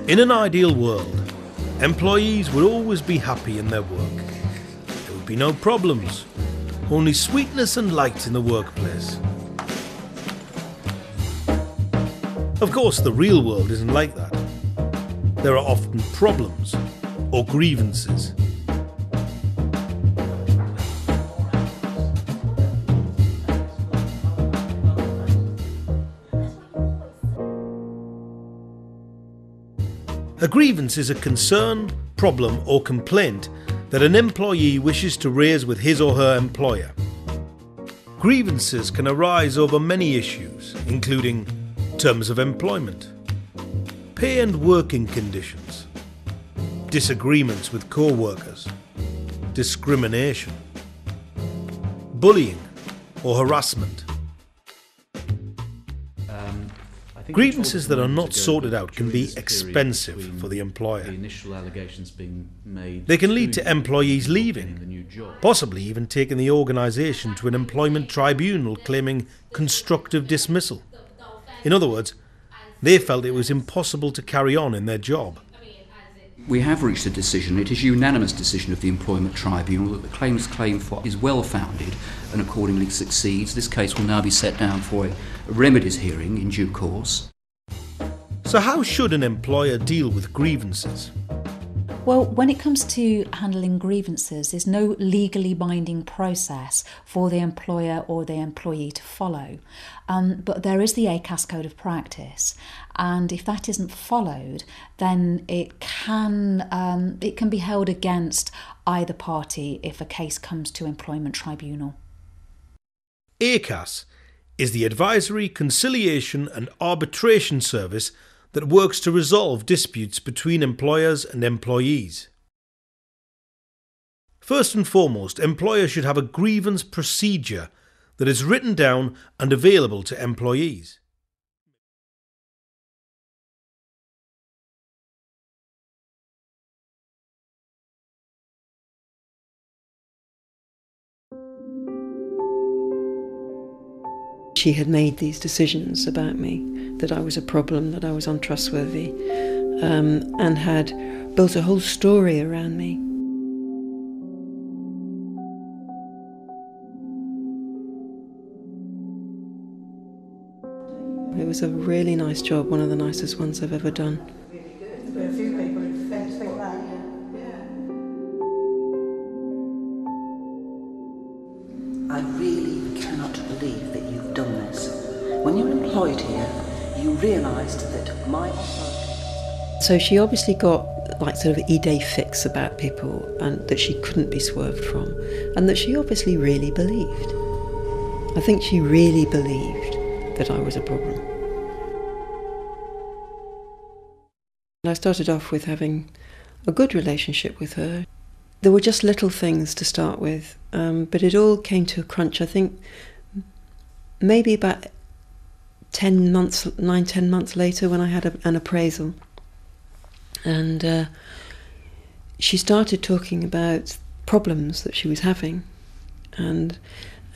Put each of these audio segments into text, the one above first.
In an ideal world, employees would always be happy in their work. There would be no problems, only sweetness and light in the workplace. Of course, the real world isn't like that. There are often problems or grievances. A grievance is a concern, problem or complaint that an employee wishes to raise with his or her employer. Grievances can arise over many issues, including terms of employment, pay and working conditions, disagreements with co-workers, discrimination, bullying or harassment. Grievances that are not sorted out can be expensive for the employer. They can lead to employees leaving, possibly even taking the organisation to an employment tribunal claiming constructive dismissal. In other words, they felt it was impossible to carry on in their job. We have reached a decision, it is a unanimous decision of the Employment Tribunal, that the claimant's claim for is well founded and accordingly succeeds. This case will now be set down for a remedies hearing in due course. So how should an employer deal with grievances? Well, when it comes to handling grievances, there's no legally binding process for the employer or the employee to follow. But there is the ACAS Code of Practice, and if that isn't followed, then it can be held against either party if a case comes to Employment Tribunal. ACAS is the Advisory, Conciliation and Arbitration Service that works to resolve disputes between employers and employees. First and foremost, employers should have a grievance procedure that is written down and available to employees. She had made these decisions about me, that I was a problem, that I was untrustworthy, and had built a whole story around me. It was a really nice job, one of the nicest ones I've ever done. A few people who think that, I really cannot believe that you've done this. When you're employed here, you realised that my authority... So she obviously got like sort of idée fixe about people, and that she couldn't be swerved from, and that she obviously really believed. I think she really believed that I was a problem. I started off with having a good relationship with her. There were just little things to start with, but it all came to a crunch, I think, maybe about 10 months later, when I had an appraisal. And she started talking about problems that she was having. And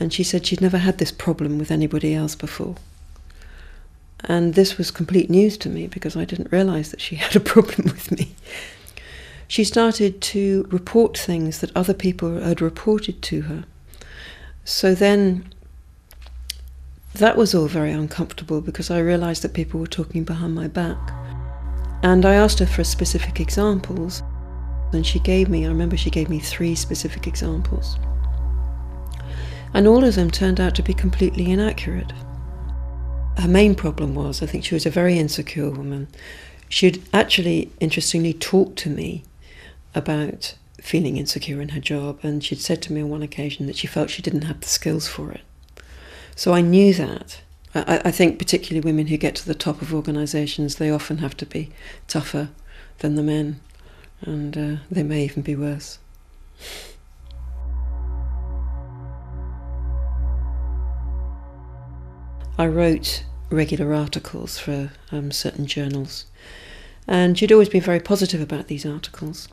she said she'd never had this problem with anybody else before. And this was complete news to me, because I didn't realise that she had a problem with me. She started to report things that other people had reported to her. So then that was all very uncomfortable, because I realised that people were talking behind my back. And I asked her for specific examples, and I remember she gave me 3 specific examples. And all of them turned out to be completely inaccurate. Her main problem was, I think she was a very insecure woman. She'd actually, interestingly, talked to me about feeling insecure in her job, and she'd said to me on one occasion that she felt she didn't have the skills for it. So I knew that. I think particularly women who get to the top of organisations, they often have to be tougher than the men, and they may even be worse. I wrote regular articles for certain journals, and she'd always been very positive about these articles.